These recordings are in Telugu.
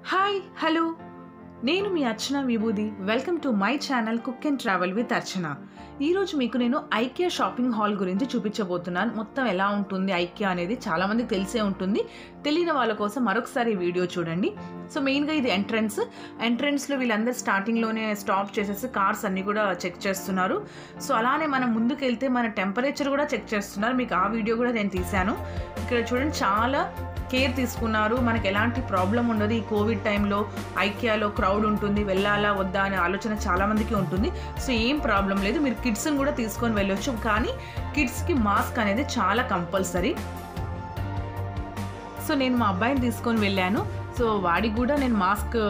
హాయ్ హలో నేను మీ Archana Vibhuti. Welcome to my channel cook and travel with Archana. ఈరోజు మీకు నేను ఐకియా షాపింగ్ హాల్ గురించి చూపించబోతున్నాను. మొత్తం ఎలా ఉంటుంది ఐకియా అనేది చాలామందికి తెలిసే ఉంటుంది. తెలియని వాళ్ళ కోసం మరొకసారి ఈ వీడియో చూడండి. సో మెయిన్గా ఇది ఎంట్రన్స్లో వీళ్ళందరూ స్టార్టింగ్లోనే స్టాప్ చేసేసి కార్స్ అన్నీ కూడా చెక్ చేస్తున్నారు. సో అలానే మనం ముందుకు వెళ్తే మన టెంపరేచర్ కూడా చెక్ చేస్తున్నారు. మీకు ఆ వీడియో కూడా నేను తీశాను. ఇక్కడ చూడండి, చాలా కేర్ తీసుకున్నారు. మనకి ఎలాంటి ప్రాబ్లం ఉండదు. ఈ కోవిడ్ టైంలో ఐకియాలో క్రౌడ్ ఉంటుంది, వెళ్ళాలా వద్దా అనే ఆలోచన చాలామందికి ఉంటుంది. సో ఏం ప్రాబ్లం లేదు, మీరు కిడ్స్ని కూడా తీసుకొని వెళ్ళొచ్చు. కానీ కిడ్స్కి మాస్క్ అనేది చాలా కంపల్సరీ. సో నేను మా అబ్బాయిని తీసుకొని వెళ్ళాను. సో వాడికి కూడా నేను మాస్క్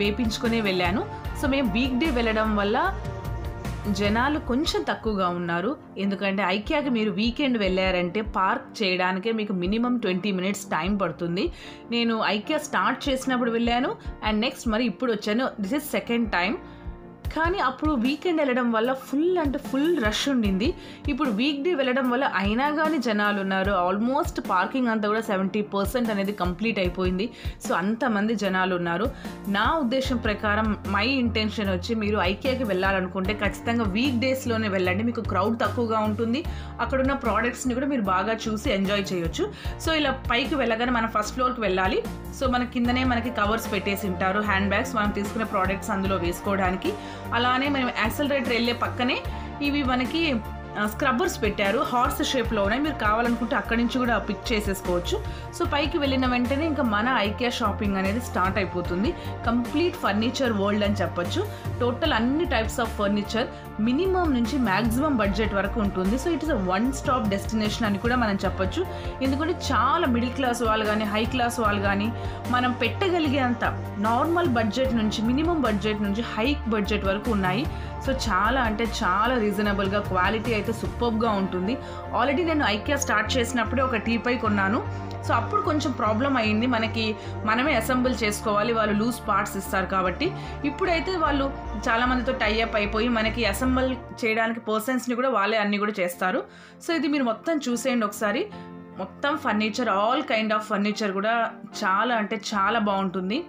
వేయించుకునే వెళ్ళాను. సో మేము వీక్ డే వెళ్ళడం వల్ల జనాలు కొంచెం తక్కువగా ఉన్నారు. ఎందుకంటే ఐకియాకి మీరు వీకెండ్ వెళ్ళారంటే పార్క్ చేయడానికే మీకు మినిమం 20 మినిట్స్ టైం పడుతుంది. నేను ఐకియా స్టార్ట్ చేసినప్పుడు వెళ్ళాను అండ్ నెక్స్ట్ మరి ఇప్పుడు వచ్చాను. This is second time. కానీ అప్పుడు వీకెండ్ వెళ్ళడం వల్ల ఫుల్ రష్ ఉండింది. ఇప్పుడు వీక్ డే వెళ్ళడం వల్ల అయినా కానీ జనాలు ఉన్నారు. ఆల్మోస్ట్ పార్కింగ్ అంతా కూడా 70% అనేది కంప్లీట్ అయిపోయింది. సో అంతమంది జనాలు ఉన్నారు. నా ఉద్దేశం ప్రకారం మై ఇంటెన్షన్ వచ్చి మీరు ఐకియాకి వెళ్ళాలనుకుంటే ఖచ్చితంగా వీక్ డేస్లోనే వెళ్ళండి. మీకు క్రౌడ్ తక్కువగా ఉంటుంది. అక్కడున్న ప్రోడక్ట్స్ని కూడా మీరు బాగా చూసి ఎంజాయ్ చేయొచ్చు. సో ఇలా పైకి వెళ్ళగానే మనం ఫస్ట్ ఫ్లోర్కి వెళ్ళాలి. సో మన కిందనే మనకి కవర్స్ పెట్టేసి ఉంటారు, హ్యాండ్ బ్యాగ్స్, మనం తీసుకునే ప్రోడక్ట్స్ అందులో వేసుకోవడానికి. అలానే మనం యాక్సలరేటర్ వెళ్ళే పక్కనే ఇవి మనకి స్క్రబ్బర్స్ పెట్టారు, హార్స్ షేప్లో ఉన్నాయి. మీరు కావాలనుకుంటే అక్కడి నుంచి కూడా పిక్ చేసేసుకోవచ్చు. సో పైకి వెళ్ళిన వెంటనే ఇంకా మన ఐకియా షాపింగ్ అనేది స్టార్ట్ అయిపోతుంది. కంప్లీట్ ఫర్నిచర్ వరల్డ్ అని చెప్పొచ్చు. టోటల్ అన్ని టైప్స్ ఆఫ్ ఫర్నిచర్ మినిమం నుంచి మ్యాక్సిమం బడ్జెట్ వరకు ఉంటుంది. So it is a one stop destination అని కూడా మనం చెప్పొచ్చు. ఎందుకంటే చాలా మిడిల్ క్లాస్ వాళ్ళు కానీ హై క్లాస్ వాళ్ళు కానీ మనం పెట్టగలిగే అంత నార్మల్ బడ్జెట్ నుంచి మినిమం బడ్జెట్ నుంచి హై బడ్జెట్ వరకు ఉన్నాయి. సో చాలా అంటే చాలా రీజనబుల్గా, క్వాలిటీ అయితే సూపర్గా ఉంటుంది. ఆల్రెడీ నేను ఐకియా స్టార్ట్ చేసినప్పుడే ఒక టీపై కొన్నాను. సో అప్పుడు కొంచెం ప్రాబ్లం అయ్యింది, మనమే అసెంబుల్ చేసుకోవాలి, వాళ్ళు లూజ్ పార్ట్స్ ఇస్తారు కాబట్టి. ఇప్పుడైతే వాళ్ళు చాలామందితో టైఅప్ అయిపోయి మనకి అసెంబుల్ చేయడానికి పర్సన్స్ని కూడా వాళ్ళే అన్నీ కూడా చేస్తారు. సో ఇది మీరు మొత్తం చూసేయండి ఒకసారి. మొత్తం furniture, all kind of furniture కూడా చాలా అంటే చాలా బాగుంటుంది.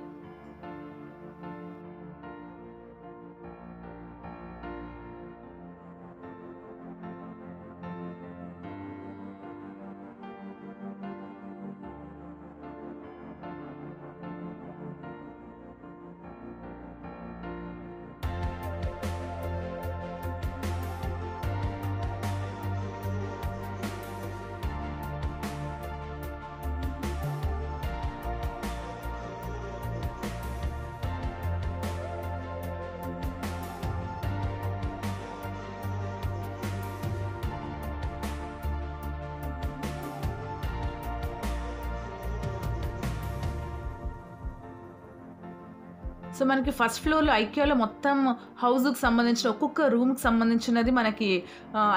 సో మనకి ఫస్ట్ ఫ్లోర్లో ఐకియాలో మొత్తం హౌస్కి సంబంధించిన ఒక్కొక్క రూమ్కి సంబంధించినది మనకి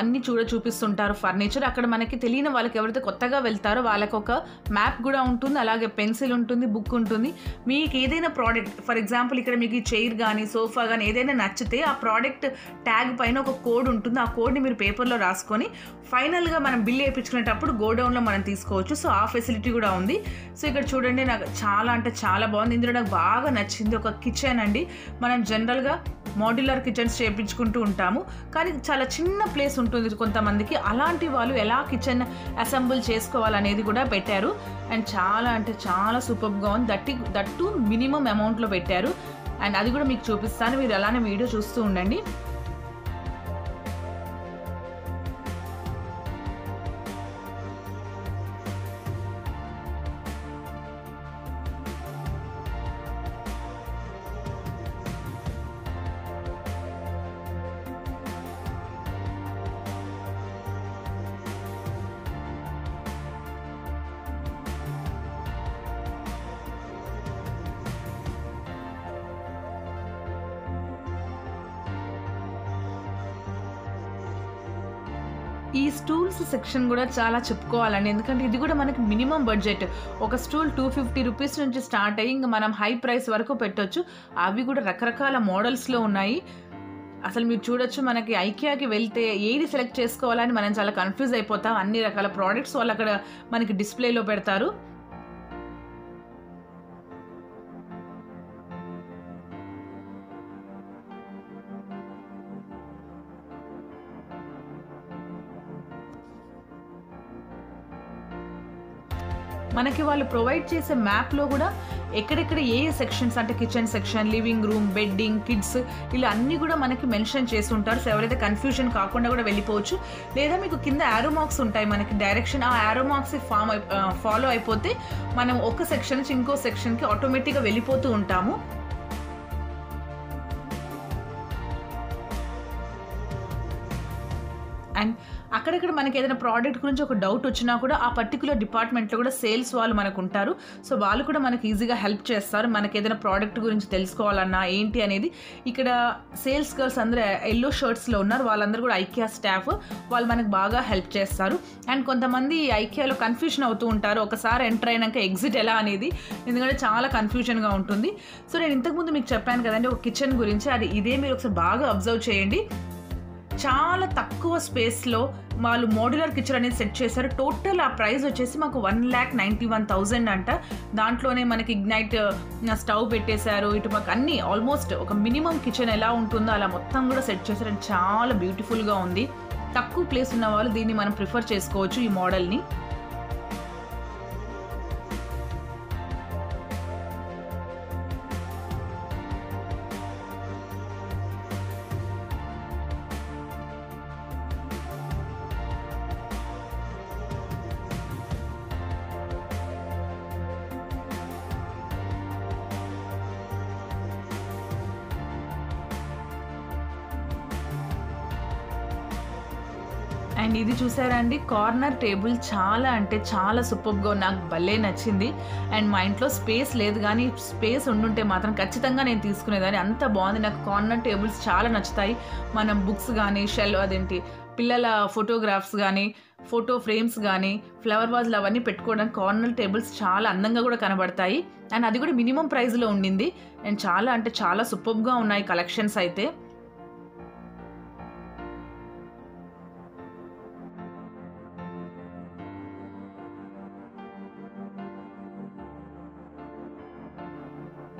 అన్నీ చూపిస్తుంటారు ఫర్నిచర్. అక్కడ మనకి తెలియని వాళ్ళకి ఎవరైతే కొత్తగా వెళ్తారో వాళ్ళకి ఒక మ్యాప్ కూడా ఉంటుంది, అలాగే పెన్సిల్ ఉంటుంది, బుక్ ఉంటుంది. మీకు ఏదైనా ప్రోడక్ట్, ఫర్ ఎగ్జాంపుల్ ఇక్కడ మీకు చైర్ కానీ సోఫా కానీ ఏదైనా నచ్చితే ఆ ప్రోడక్ట్ ట్యాగ్ పైన ఒక కోడ్ ఉంటుంది. ఆ కోడ్ని మీరు పేపర్లో రాసుకొని ఫైనల్గా మనం బిల్ వేయించుకునేటప్పుడు గోడౌన్లో మనం తీసుకోవచ్చు. సో ఆ ఫెసిలిటీ కూడా ఉంది. సో ఇక్కడ చూడండి, నాకు చాలా అంటే చాలా బాగుంది. ఇందులో నాకు బాగా నచ్చింది ఒక కిచెన్ అండి. మనం జనరల్గా మాడ్యులర్ కిచెన్స్ చేయించుకుంటూ ఉంటాము, కానీ చాలా చిన్న ప్లేస్ ఉంటుంది కొంతమందికి. అలాంటి వాళ్ళు ఎలా కిచెన్ అసెంబుల్ చేసుకోవాలనేది కూడా పెట్టారు. అండ్ చాలా అంటే చాలా సూపర్గా ఉంది. దట్టు మినిమం అమౌంట్లో పెట్టారు. అండ్ అది కూడా మీకు చూపిస్తాను, మీరు అలానే వీడియో చూస్తూ ఉండండి. ఈ స్టూల్స్ సెక్షన్ కూడా చాలా చెప్పుకోవాలండి. ఎందుకంటే ఇది కూడా మనకి మినిమం బడ్జెట్. ఒక స్టూల్ 250 రూపీస్ నుంచి స్టార్ట్ అయ్యి ఇంకా మనం హై ప్రైస్ వరకు పెట్టొచ్చు. అవి కూడా రకరకాల మోడల్స్లో ఉన్నాయి. అసలు మీరు చూడొచ్చు, మనకి ఐకియాకి వెళ్తే ఏది సెలెక్ట్ చేసుకోవాలని మనం చాలా కన్ఫ్యూజ్ అయిపోతాం. అన్ని రకాల ప్రోడక్ట్స్ వాళ్ళు అక్కడ మనకి డిస్ప్లేలో పెడతారు. మనకి వాళ్ళు ప్రొవైడ్ చేసే మ్యాప్లో కూడా ఎక్కడెక్కడ ఏ సెక్షన్స్ అంటే kitchen section, living room, bedding, kids ఇలా అన్నీ కూడా మనకి మెన్షన్ చేసి ఉంటారు. సో ఎవరైతే కన్ఫ్యూజన్ కాకుండా కూడా వెళ్ళిపోవచ్చు. లేదా మీకు కింద యారో మార్క్స్ ఉంటాయి మనకి డైరెక్షన్, ఆ యారో మార్క్స్ ఫాలో అయిపోతే మనం ఒక సెక్షన్ నుంచి ఇంకో సెక్షన్కి ఆటోమేటిక్గా వెళ్ళిపోతూ ఉంటాము. అండ్ అక్కడక్కడ మనకి ఏదైనా ప్రోడక్ట్ గురించి ఒక డౌట్ వచ్చినా కూడా ఆ పర్టికులర్ డిపార్ట్మెంట్లో కూడా సేల్స్ వాళ్ళు మనకు ఉంటారు. సో వాళ్ళు కూడా మనకి ఈజీగా హెల్ప్ చేస్తారు. మనకి ఏదైనా ప్రోడక్ట్ గురించి తెలుసుకోవాలన్నా ఏంటి అనేది. ఇక్కడ సేల్స్ గర్ల్స్ అందరూ ఎల్లో షర్ట్స్లో ఉన్నారు, వాళ్ళందరూ కూడా ఐకియా స్టాఫ్. వాళ్ళు మనకు బాగా హెల్ప్ చేస్తారు. అండ్ కొంతమంది ఐకియాలో కన్ఫ్యూజన్ అవుతూ ఉంటారు ఒకసారి ఎంటర్ అయినాక ఎగ్జిట్ ఎలా అనేది, ఎందుకంటే చాలా కన్ఫ్యూజన్గా ఉంటుంది. సో నేను ఇంతకుముందు మీకు చెప్పాను కదండి ఒక కిచెన్ గురించి, అది ఇదే మీరు ఒకసారి బాగా అబ్జర్వ్ చేయండి. చాలా తక్కువ స్పేస్లో వాళ్ళు మోడ్యులర్ కిచెన్ అనేది సెట్ చేశారు. టోటల్ ఆ ప్రైస్ వచ్చేసి మాకు 1,91,000 అంట. దాంట్లోనే మనకి ఇగ్నైట్ స్టవ్ పెట్టేశారు. ఇటు మాకు అన్నీ ఆల్మోస్ట్ ఒక మినిమం కిచెన్ ఎలా ఉంటుందో అలా మొత్తం కూడా సెట్ చేశారు. అండ్ చాలా బ్యూటిఫుల్గా ఉంది. తక్కువ ప్లేస్ ఉన్న వాళ్ళు దీన్ని మనం ప్రిఫర్ చేసుకోవచ్చు ఈ మోడల్ని. అండ్ ఇది చూసారా అండి, కార్నర్ టేబుల్ చాలా అంటే చాలా సూపర్గా నాకు భలే నచ్చింది. అండ్ మా ఇంట్లో స్పేస్ లేదు, కానీ స్పేస్ ఉండుంటే మాత్రం ఖచ్చితంగా నేను తీసుకునేదాన్ని, అంత బాగుంది. నాకు కార్నర్ టేబుల్స్ చాలా నచ్చుతాయి. మనం బుక్స్ కానీ పిల్లల ఫోటోగ్రాఫ్స్ కానీ, ఫోటో ఫ్రేమ్స్ కానీ, ఫ్లవర్ వాజ్లు అవన్నీ పెట్టుకోవడానికి కార్నర్ టేబుల్స్ చాలా అందంగా కూడా కనబడతాయి. అండ్ అది కూడా మినిమం ప్రైస్లో ఉండింది. అండ్ చాలా అంటే చాలా సూపర్గా ఉన్నాయి కలెక్షన్స్ అయితే.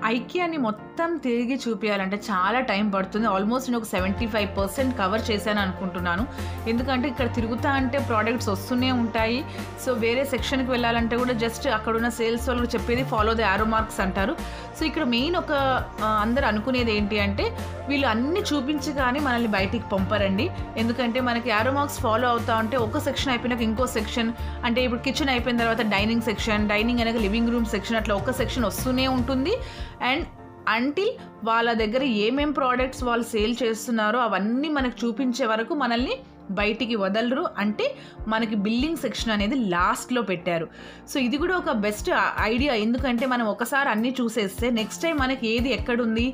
ఐకియాని మొత్తం తిరిగి చూపించాలంటే చాలా టైం పడుతుంది. ఆల్మోస్ట్ నేను ఒక 75% కవర్ చేశాను అనుకుంటున్నాను. ఎందుకంటే ఇక్కడ తిరుగుతా అంటే ప్రోడక్ట్స్ వస్తూనే ఉంటాయి. సో వేరే సెక్షన్కి వెళ్ళాలంటే కూడా జస్ట్ అక్కడున్న సేల్స్ వాళ్ళు చెప్పేది ఫాలో ద యారో మార్క్స్ అంటారు. సో ఇక్కడ మెయిన్ ఒక అందరు అనుకునేది ఏంటి అంటే వీళ్ళు అన్ని చూపించి కానీ మనల్ని బయటికి పంపరండి. ఎందుకంటే మనకి యారో మార్క్స్ ఫాలో అవుతా ఉంటే ఒక సెక్షన్ అయిపోయినాక ఇంకో సెక్షన్, అంటే ఇప్పుడు కిచెన్ అయిపోయిన తర్వాత డైనింగ్ సెక్షన్, డైనింగ్ అనగా లివింగ్ రూమ్ సెక్షన్, అట్లా ఒక సెక్షన్ వస్తూనే ఉంటుంది. అండ్ అంటిల్ వాళ్ళ దగ్గర ఏమేం ప్రోడక్ట్స్ వాళ్ళు సేల్ చేస్తున్నారో అవన్నీ మనకు చూపించే వరకు మనల్ని బయటికి వదలరు. అంటే మనకి బిల్లింగ్ సెక్షన్ అనేది లాస్ట్లో పెట్టారు. సో ఇది కూడా ఒక బెస్ట్ ఐడియా. ఎందుకంటే మనం ఒకసారి అన్నీ చూసేస్తే నెక్స్ట్ టైం మనకి ఏది ఎక్కడుంది,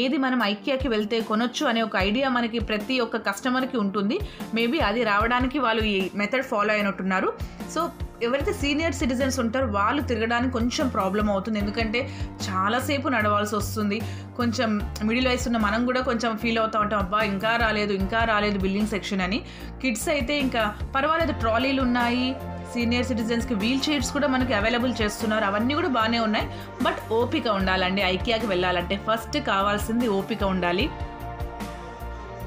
ఏది మనం ఐకియాకి వెళ్తే కొనొచ్చు అనే ఒక ఐడియా మనకి ప్రతి ఒక్క కస్టమర్కి ఉంటుంది. మేబీ అది రావడానికి వాళ్ళు ఈ మెథడ్ ఫాలో అయినట్టున్నారు. సో ఎవరైతే సీనియర్ సిటిజన్స్ ఉంటారో వాళ్ళు తిరగడానికి కొంచెం ప్రాబ్లం అవుతుంది. ఎందుకంటే చాలాసేపు నడవాల్సి వస్తుంది. కొంచెం మిడిల్ వయసు ఉన్న మనం కూడా కొంచెం ఫీల్ అవుతూ ఉంటాం, అబ్బా ఇంకా రాలేదు బిల్డింగ్ సెక్షన్ అని. కిడ్స్ అయితే ఇంకా పర్వాలేదు, ట్రాలీలు ఉన్నాయి. సీనియర్ సిటిజన్స్కి వీల్ చైర్స్ కూడా మనకి అవైలబుల్ చేస్తున్నారు. అవన్నీ కూడా బాగానే ఉన్నాయి. బట్ ఓపిక ఉండాలండి. ఐకియాకి వెళ్ళాలంటే ఫస్ట్ కావాల్సింది ఓపిక ఉండాలి.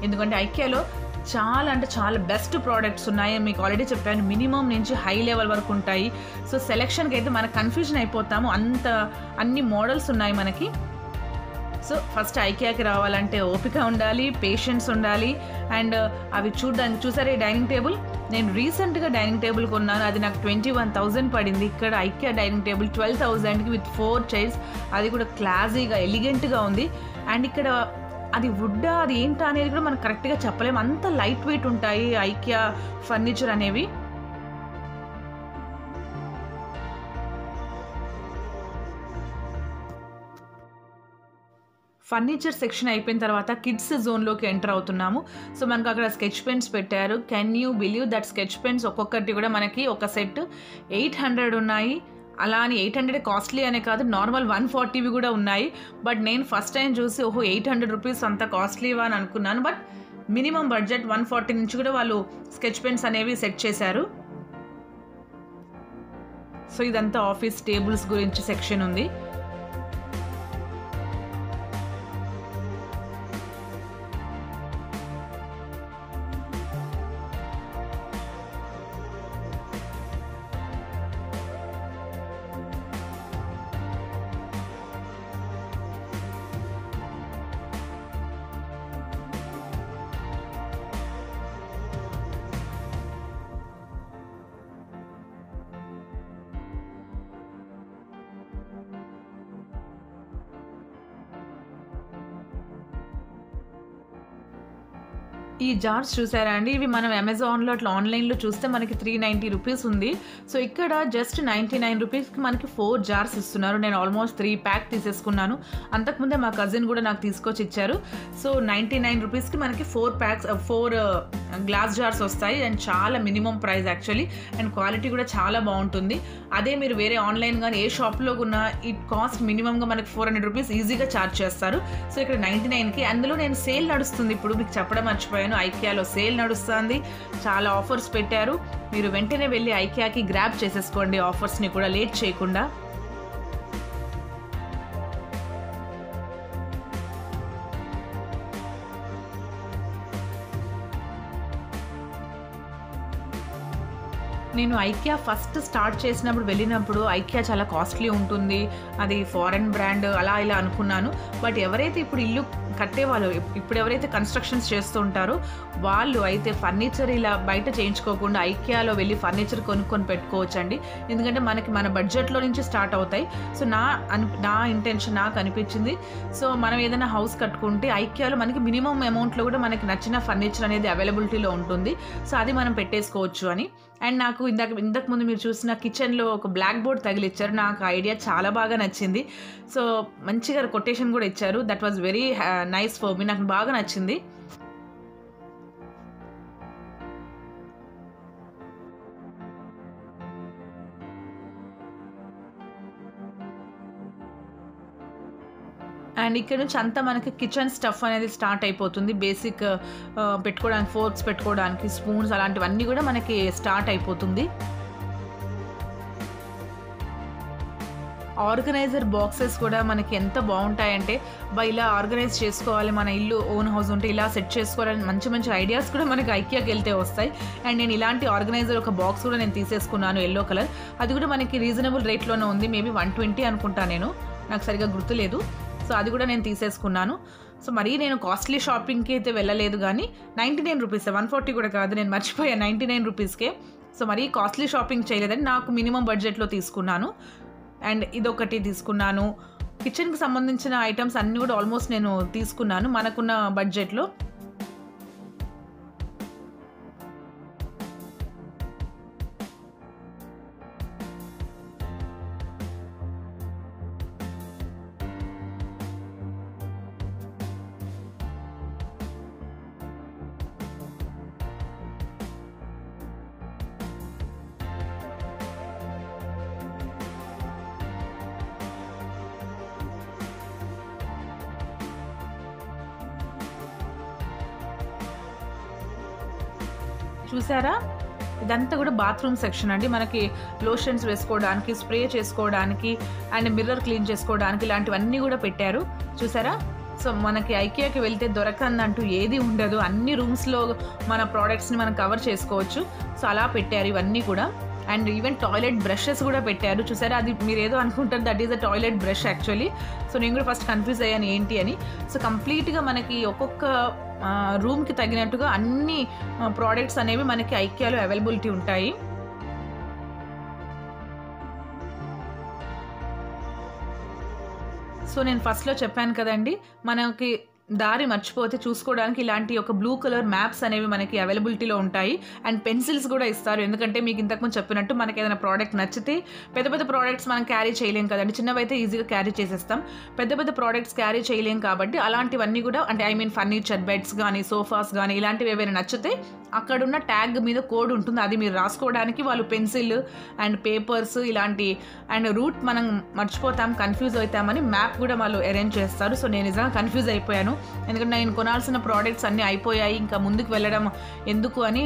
ఎందుకంటే ఐకియాలో చాలా అంటే చాలా బెస్ట్ ప్రోడక్ట్స్ ఉన్నాయి. మీకు ఆల్రెడీ చెప్పాను, మినిమం నుంచి హై లెవెల్ వరకు ఉంటాయి. సో సెలెక్షన్కి అయితే మనకు కన్ఫ్యూజన్ అయిపోతాము, అన్ని మోడల్స్ ఉన్నాయి మనకి. సో ఫస్ట్ ఐకియాకి రావాలంటే ఓపిక ఉండాలి, పేషెన్స్ ఉండాలి. అండ్ అవి చూసారా ఈ డైనింగ్ టేబుల్, నేను రీసెంట్గా డైనింగ్ టేబుల్ కొన్నాను. అది నాకు 21,000 పడింది. ఇక్కడ ఐకియా డైనింగ్ టేబుల్ 12,000కి విత్ 4 చైర్స్, అది కూడా క్లాసీగా ఎలిగెంట్గా ఉంది. అండ్ ఇక్కడ అది వుడ్డా అది ఏంటా అనేది కూడా మనకు కరెక్ట్గా చెప్పలేము, అంత లైట్ వెయిట్ ఉంటాయి ఐకియా ఫర్నిచర్ అనేవి. ఫర్నిచర్ సెక్షన్ అయిపోయిన తర్వాత కిడ్స్ జోన్లోకి ఎంటర్ అవుతున్నాము. సో మనకు అక్కడ స్కెచ్ పెన్స్ పెట్టారు. Can you believe that sketch pens ఒక్కొక్కటి కూడా మనకి ఒక సెట్ 800 ఉన్నాయి. అలా అని 800 కాస్ట్లీ అనే కాదు, నార్మల్ 140వి కూడా ఉన్నాయి. బట్ నేను ఫస్ట్ టైం చూసి 800 రూపీస్ అంత కాస్ట్లీవా అని అనుకున్నాను. బట్ మినిమం బడ్జెట్ 140 నుంచి కూడా వాళ్ళు స్కెచ్ పెన్స్ అనేవి సెట్ చేశారు. సో ఇదంతా ఆఫీస్ టేబుల్స్ గురించి సెక్షన్ ఉంది. ఈ జార్స్ చూసారా అండి? ఇవి మనం అమెజాన్‌లో అట్లా ఆన్‌లైన్‌లో చూస్తే మనకి 390 రూపీస్ ఉంది. సో, ఇక్కడ జస్ట్ 99 రూపీస్‌కి మనకి 4 జార్స్ ఇస్తున్నారు. నేను ఆల్మోస్ట్ 3 ప్యాక్ తీసేసుకున్నాను. అంతకుముందే మా కజిన్ గూడా నాకు తీసుకొచ్చి ఇచ్చారు. సో, 99 రూపీస్‌కి మనకి 4 గ్లాస్ జార్స్ వస్తాయి. అండ్ చాలా minimum price actually. And quality కూడా చాలా బావుంటుంది. అదే మీరు వేరే ఆన్‌లైన్ గాని ఏ షాప్‌లో కొన్నా ఈ కాస్ట్ మినిమమ్‌గా మనకి 400 రూపీస్ ఈజీగా చార్జ్ చేస్తారు. సో, ఇక్కడ 99కి అందులో నేను సేల్ నడుస్తుంది ఇప్పుడు మీకు చెప్పడం మర్చిపోయాను. ఐకియాలో సేల్ నడుస్తుంది. చాలా ఆఫర్స్ పెట్టారు. మీరు వెంటనే వెళ్ళి ఐకియాకి గ్రాబ్ చేసేసుకోండి ఆఫర్స్‌ని కూడా లేట్ చేయకుండా. నేను ఐకియా ఫస్ట్ స్టార్ట్ చేసినప్పుడు వెళ్ళినప్పుడు ఐకియా చాలా కాస్ట్లీ ఉంటుంది, అది ఫారెన్ బ్రాండ్ అలా ఇలా అనుకున్నాను. బట్ ఎవరైతే ఇప్పుడు ఇల్లు కట్టేవాళ్ళు, ఇప్పుడు ఎవరైతే కన్స్ట్రక్షన్స్ చేస్తూ ఉంటారో వాళ్ళు అయితే ఫర్నిచర్ ఇలా బయట చేయించుకోకుండా ఐకియాలో వెళ్ళి ఫర్నిచర్ కొనుక్కొని పెట్టుకోవచ్చండి. ఎందుకంటే మన బడ్జెట్లో నుంచి స్టార్ట్ అవుతాయి. సో నా ఇంటెన్షన్ నాకు అనిపించింది. సో మనం ఏదైనా హౌస్ కట్టుకుంటే ఐకియాలో మనకి మినిమం అమౌంట్లో కూడా మనకి నచ్చిన ఫర్నిచర్ అనేది అవైలబిలిటీలో ఉంటుంది. సో అది మనం పెట్టేసుకోవచ్చు అని. అండ్ నాకు ఇంతకు ముందు మీరు చూసిన కిచెన్లో ఒక బ్లాక్ బోర్డ్ తగిలిచ్చారు. నాకు ఐడియా చాలా బాగా నచ్చింది. సో మంచిగా కొటేషన్ కూడా ఇచ్చారు. That was very nice for me. నాకు బాగా నచ్చింది. అండ్ ఇక్కడ నుంచి అంతా మనకి కిచెన్ స్టఫ్ అనేది స్టార్ట్ అయిపోతుంది. బేసిక్ పెట్టుకోవడానికి ఫోర్క్స్ పెట్టుకోవడానికి స్పూన్స్ అలాంటివన్నీ కూడా మనకి స్టార్ట్ అయిపోతుంది. ఆర్గనైజర్ బాక్సెస్ కూడా మనకి ఎంత బాగుంటాయంటే ఇలా ఆర్గనైజ్ చేసుకోవాలి, మన ఇల్లు ఓన్ హౌస్ ఉంటే ఇలా సెట్ చేసుకోవాలని మంచి మంచి ఐడియాస్ కూడా మనకి ఐకియాకి వెళ్తే వస్తాయి. అండ్ నేను ఇలాంటి ఆర్గనైజర్ ఒక బాక్స్ కూడా నేను తీసేసుకున్నాను, ఎల్లో కలర్. అది కూడా మనకి రీజనబుల్ రేట్లోనే ఉంది. మేబీ 120 అనుకుంటా, నాకు సరిగా గుర్తులేదు. సో అది కూడా నేను తీసేసుకున్నాను. సో మరీ నేను కాస్ట్లీ షాపింగ్కి అయితే వెళ్ళలేదు, కానీ 99 రూపీస్, 140 కూడా కాదు, నేను మర్చిపోయాను, 99 రూపీస్కే. సో మరీ కాస్ట్లీ షాపింగ్ చేయలేదని నాకు మినిమం బడ్జెట్లో తీసుకున్నాను. అండ్ ఇదొకటి తీసుకున్నాను. కిచెన్కి సంబంధించిన ఐటమ్స్ అన్నీ కూడా ఆల్మోస్ట్ నేను తీసుకున్నాను మనకున్న బడ్జెట్లో. చూసారా, ఇదంతా కూడా బాత్రూమ్ సెక్షన్ అండి. మనకి లోషన్స్ వేసుకోవడానికి, స్ప్రే చేసుకోవడానికి అండ్ మిర్రర్ క్లీన్ చేసుకోవడానికి ఇలాంటివన్నీ కూడా పెట్టారు. చూసారా, సో మనకి ఐకియాకి వెళ్తే దొరకందంటూ ఏది ఉండదు. అన్ని రూమ్స్లో మన ప్రోడక్ట్స్ని మనం కవర్ చేసుకోవచ్చు. సో అలా పెట్టారు ఇవన్నీ కూడా. అండ్ ఈవెన్ టాయిలెట్ బ్రషెస్ కూడా పెట్టారు. చూసారా, అది మీరు ఏదో అనుకుంటారు, that is a toilet brush actually. So నేను కూడా ఫస్ట్ కన్ఫ్యూజ్ అయ్యాను ఏంటి అని. సో కంప్లీట్గా మనకి ఒక్కొక్క రూమ్కి తగినట్టుగా అన్ని ప్రోడక్ట్స్ అనేవి మనకి ఐకియాలో అవైలబిలిటీ ఉంటాయి. సో నేను ఫస్ట్లో చెప్పాను కదండి, మనకి దారి మర్చిపోతే చూసుకోవడానికి ఇలాంటి ఒక బ్లూ కలర్ మ్యాప్స్ అనేవి మనకి అవైలబిలిటీలో ఉంటాయి. అండ్ పెన్సిల్స్ కూడా ఇస్తారు. ఎందుకంటే మీకు ఇంతకుముందు చెప్పినట్టు మనకి ఏదైనా ప్రోడక్ట్ నచ్చితే, పెద్ద పెద్ద ప్రోడక్ట్స్ మనం క్యారీ చేయలేం కదండి, చిన్నవైతే ఈజీగా క్యారీ చేసేస్తాం. పెద్ద పెద్ద ప్రోడక్ట్స్ క్యారీ చేయలేం కాబట్టి అలాంటివన్నీ కూడా, అంటే ఐ మీన్ ఫర్నిచర్, బెడ్స్ కానీ సోఫాస్ కానీ ఇలాంటివి ఏవైనా నచ్చితే అక్కడున్న ట్యాగ్ మీద కోడ్ ఉంటుంది, అది మీరు రాసుకోవడానికి వాళ్ళు పెన్సిల్ అండ్ పేపర్స్ ఇలాంటి, అండ్ రూట్ మనం మర్చిపోతాం, కన్ఫ్యూజ్ అవుతామని మ్యాప్ కూడా వాళ్ళు అరేంజ్ చేస్తారు. సో నేను నిజంగా కన్ఫ్యూజ్ అయిపోయాను, ఎందుకంటే నేను కొనాల్సిన ప్రోడక్ట్స్ అన్నీ అయిపోయాయి, ఇంకా ముందుకు వెళ్ళడం ఎందుకు అని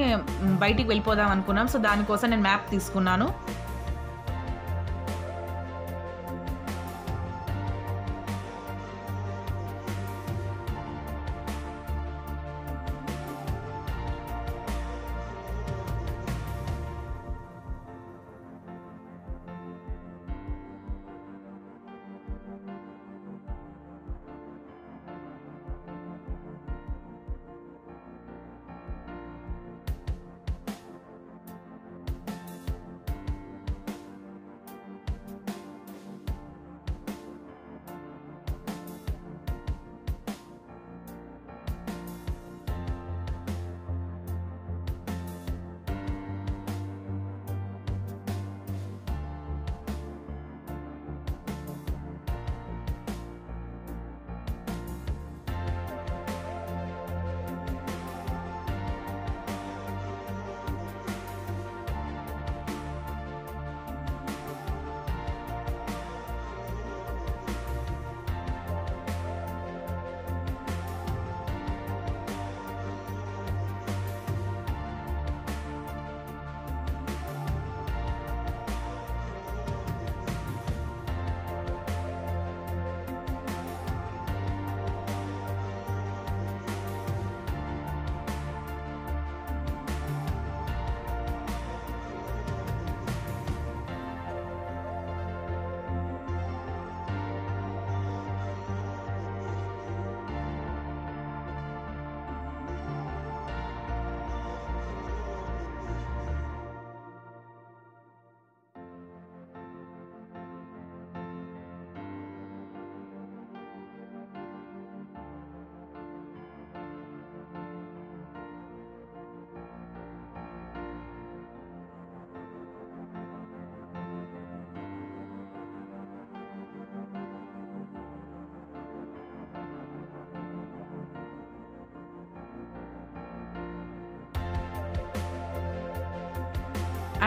బయటికి వెళ్ళిపోదాం అనుకున్నాం. సో దానికోసం నేను మ్యాప్ తీసుకున్నాను.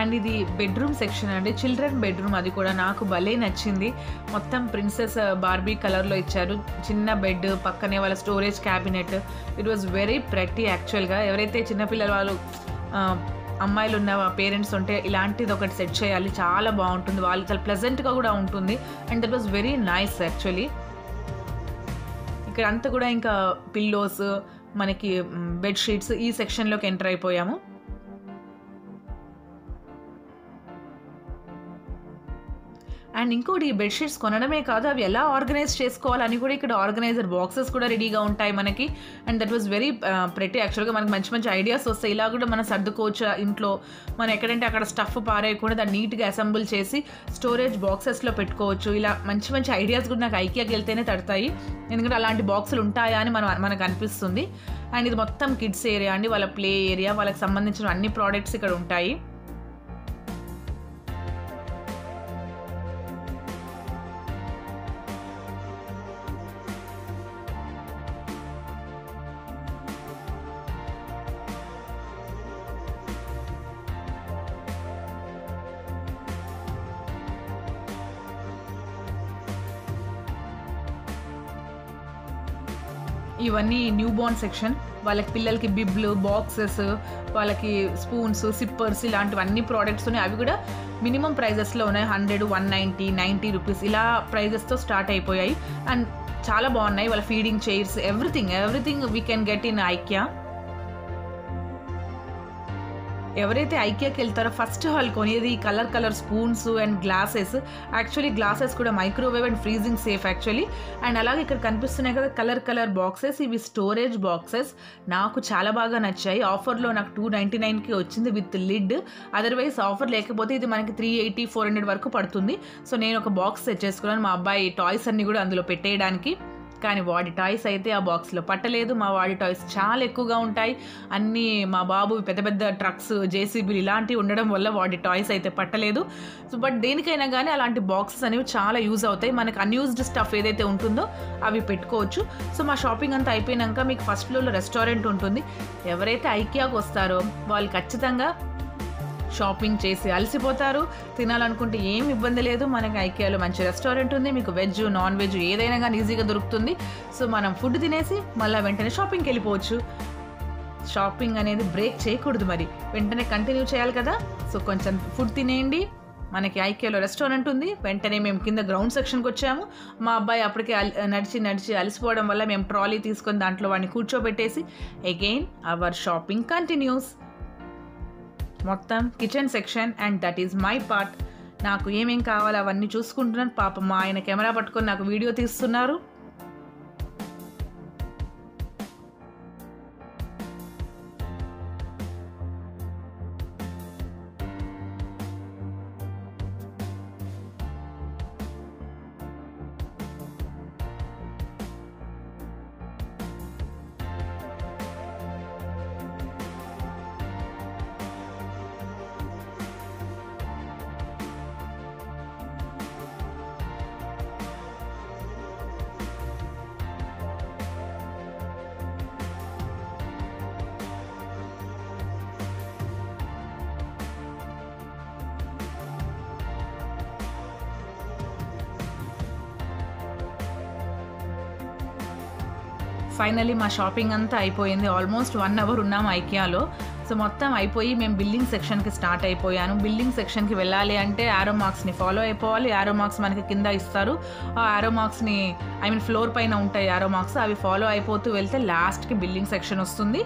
అండ్ ఇది బెడ్రూమ్ సెక్షన్ అండి, చిల్డ్రన్ బెడ్రూమ్. అది కూడా నాకు భలే నచ్చింది. మొత్తం ప్రిన్సెస్ బార్బీ కలర్లో ఇచ్చారు. చిన్న బెడ్, పక్కనే వాళ్ళ storage cabinet. It was very pretty యాక్చువల్గా. ఎవరైతే చిన్నపిల్లల వాళ్ళు అమ్మాయిలు ఉన్న పేరెంట్స్ ఉంటే ఇలాంటిది ఒకటి సెట్ చేయాలి, చాలా బాగుంటుంది, వాళ్ళు చాలా ప్లెజెంట్గా కూడా ఉంటుంది. And that was very nice actually. ఇక్కడ అంతా కూడా ఇంకా పిల్లోస్, మనకి బెడ్షీట్స్, ఈ సెక్షన్లోకి ఎంటర్ అయిపోయాము. అండ్ ఇంకోటి, ఈ బెడ్షీట్స్ కొనడమే కాదు, అవి ఎలా ఆర్గనైజ్ చేసుకోవాలని కూడా ఇక్కడ ఆర్గనైజర్ బాక్సెస్ కూడా రెడీగా ఉంటాయి మనకి. And that was very pretty యాక్చువల్గా. మనకి మంచి మంచి ఐడియాస్ వస్తాయి, ఇలా కూడా మనం సర్దుకోవచ్చు ఇంట్లో. మనం ఎక్కడంటే అక్కడ స్టఫ్ పారేయకుండా దాన్ని నీట్గా అసెంబుల్ చేసి స్టోరేజ్ బాక్సెస్లో పెట్టుకోవచ్చు. ఇలా మంచి మంచి ఐడియాస్ కూడా నాకు ఐకియాకి వెళ్తేనే తడతాయి, ఎందుకంటే అలాంటి బాక్సులు ఉంటాయా అని మనకు అనిపిస్తుంది. అండ్ ఇది మొత్తం కిడ్స్ ఏరియా అండి, వాళ్ళ ప్లే ఏరియా, వాళ్ళకి సంబంధించిన అన్ని ప్రోడక్ట్స్ ఇక్కడ ఉంటాయి. ఇవన్నీ న్యూ బోర్న్ సెక్షన్. వాళ్ళకి పిల్లలకి బిబ్లు, బాక్సెస్, వాళ్ళకి స్పూన్స్, సిప్పర్స్, ఇలాంటివన్నీ ప్రోడక్ట్స్ ఉన్నాయి. అవి కూడా మినిమం ప్రైజెస్లో ఉన్నాయి. 100, 190, 90 రూపీస్ ఇలా ప్రైజెస్తో స్టార్ట్ అయిపోయాయి. అండ్ చాలా బాగున్నాయి. వాళ్ళ feeding chairs, everything we can get in IKEA. ఎవరైతే ఐకియాకి వెళ్తారో ఫస్ట్ హాల్ కొనేది colour spoons and glasses. Actually glasses కూడా microwave and freezing safe actually. And అలాగే ఇక్కడ కనిపిస్తున్నాయి కదా కలర్ బాక్సెస్, ఇవి స్టోరేజ్ బాక్సెస్. నాకు చాలా బాగా నచ్చాయి. ఆఫర్లో నాకు 299కి వచ్చింది విత్ లిడ్. అదర్వైజ్ ఆఫర్ లేకపోతే ఇది మనకి 380, 400 వరకు పడుతుంది. సో నేను ఒక బాక్స్ సెట్ చేసుకున్నాను, మా అబ్బాయి టాయ్స్ అన్ని కూడా అందులో పెట్టేయడానికి. కానీ వాడి టాయ్స్ అయితే ఆ బాక్స్లో పట్టలేదు. మా వాడి టాయ్స్ చాలా ఎక్కువగా ఉంటాయి అన్నీ. మా బాబు పెద్ద ట్రక్స్, జేసీబీలు ఇలాంటివి ఉండడం వల్ల వాడి టాయ్స్ అయితే పట్టలేదు. సో బట్ దేనికైనా కానీ అలాంటి బాక్సెస్ అనేవి చాలా యూజ్ అవుతాయి. మనకు అన్యూజ్డ్ స్టఫ్ ఏదైతే ఉంటుందో అవి పెట్టుకోవచ్చు. సో మా షాపింగ్ అంతా అయిపోయినాక మీకు ఫస్ట్ ఫ్లోర్లో రెస్టారెంట్ ఉంటుంది. ఎవరైతే ఐకియాకి వస్తారో వాళ్ళు ఖచ్చితంగా షాపింగ్ చేసి అలసిపోతారు. తినాలనుకుంటే ఏం ఇబ్బంది లేదు, మనకి ఐకియాలో మంచి రెస్టారెంట్ ఉంది. మీకు వెజ్, నాన్ వెజ్ ఏదైనా కానీ ఈజీగా దొరుకుతుంది. సో మనం ఫుడ్ తినేసి మళ్ళీ వెంటనే షాపింగ్కి వెళ్ళిపోవచ్చు. షాపింగ్ అనేది బ్రేక్ చేయకూడదు, మరి వెంటనే కంటిన్యూ చేయాలి కదా. సో కొంచెం ఫుడ్ తినేయండి. మనకి ఐకియాలో రెస్టారెంట్ ఉంది. వెంటనే మేము కింద గ్రౌండ్ సెక్షన్కి వచ్చాము. మా అబ్బాయి అప్పటికే నడిచి అలసిపోవడం వల్ల మేము ట్రాలీ తీసుకొని దాంట్లో వాడిని కూర్చోబెట్టేసి అగైన్ అవర్ షాపింగ్ కంటిన్యూస్. మొత్తం kitchen section and that is my part. నాకు ఏమేం కావాలో అవన్నీ చూసుకుంటున్నాను. పాపం మా ఆయన కెమెరా పట్టుకొని నాకు వీడియో తీస్తున్నారు. ఫైనలీ మా షాపింగ్ అంతా అయిపోయింది. ఆల్మోస్ట్ 1 అవర్ ఉన్నాము ఐకియాలో. సో మొత్తం అయిపోయి మేము బిల్లింగ్ సెక్షన్కి స్టార్ట్ అయిపోయాను. బిల్లింగ్ సెక్షన్కి వెళ్ళాలి అంటే యారో మార్క్స్ని ఫాలో అయిపోవాలి. యారో మార్క్స్ మనకి కింద ఇస్తారు. ఆ యారో మార్క్స్ని ఫ్లోర్ పైన ఉంటాయి యారో మార్క్స్, అవి ఫాలో అయిపోతూ వెళ్తే లాస్ట్కి బిల్లింగ్ సెక్షన్ వస్తుంది.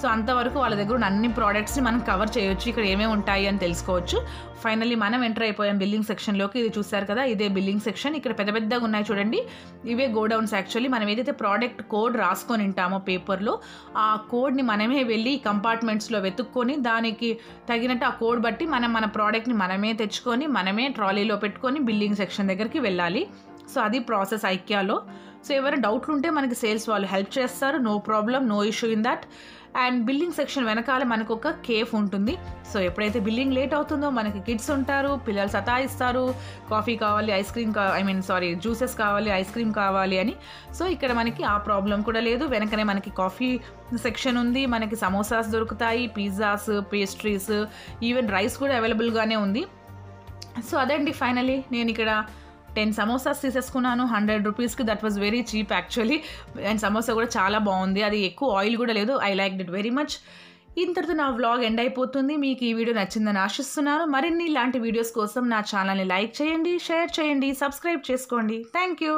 సో అంతవరకు వాళ్ళ దగ్గర ఉన్న అన్ని ప్రోడక్ట్స్ని మనం కవర్ చేయొచ్చు, ఇక్కడ ఏమేమి ఉంటాయి అని తెలుసుకోవచ్చు. ఫైనల్లీ మనం ఎంటర్ అయిపోయాం బిల్లింగ్ సెక్షన్లోకి. ఇది చూసారు కదా, ఇదే బిల్లింగ్ సెక్షన్. ఇక్కడ పెద్దగా ఉన్నాయి చూడండి, ఇవే గోడౌన్స్. యాక్చువల్లీ మనం ఏదైతే ప్రోడక్ట్ కోడ్ రాసుకొని ఉంటామో పేపర్లో, ఆ కోడ్ని మనమే వెళ్ళి కంపార్ట్మెంట్స్లో వెతుక్కొని దానికి తగినట్టు ఆ కోడ్ బట్టి మన ప్రోడక్ట్ని మనమే తెచ్చుకొని మనమే ట్రాలీలో పెట్టుకొని బిల్లింగ్ సెక్షన్ దగ్గరికి వెళ్ళాలి. సో అది ప్రాసెస్ ఐక్యాలో. సో ఎవరైనా డౌట్లు ఉంటే మనకి సేల్స్ వాళ్ళు హెల్ప్ చేస్తారు, no problem, no issue in that. And billing section వెనకాల మనకు ఒక కేఫ్ ఉంటుంది. సో ఎప్పుడైతే బిల్లింగ్ లేట్ అవుతుందో మనకి కిడ్స్ ఉంటారు, పిల్లలు సతాయిస్తారు, కాఫీ కావాలి, ఐస్ క్రీమ్ జ్యూసెస్ కావాలి, ఐస్ క్రీమ్ కావాలి అని. సో ఇక్కడ మనకి ఆ ప్రాబ్లం కూడా లేదు. వెనకనే మనకి కాఫీ సెక్షన్ ఉంది, మనకి సమోసాస్ దొరుకుతాయి, పిజ్జాస్, పేస్ట్రీస్, ఈవెన్ రైస్ కూడా అవైలబుల్గానే ఉంది. సో అదండి ఫైనలీ నేను ఇక్కడ 10 సమోసాస్ తీసేసుకున్నాను 100 రూపీస్కి. That was very cheap actually. And samosa కూడా చాలా బాగుంది, అది ఎక్కువ ఆయిల్ కూడా లేదు. I like it very much. ఇంతటితో నా వ్లాగ్ ఎండ్ అయిపోతుంది. మీకు ఈ వీడియో నచ్చిందని ఆశిస్తున్నాను. మరిన్ని ఇలాంటి వీడియోస్ కోసం నా ఛానల్ని లైక్ చేయండి, షేర్ చేయండి, సబ్స్క్రైబ్ చేసుకోండి. Thank you.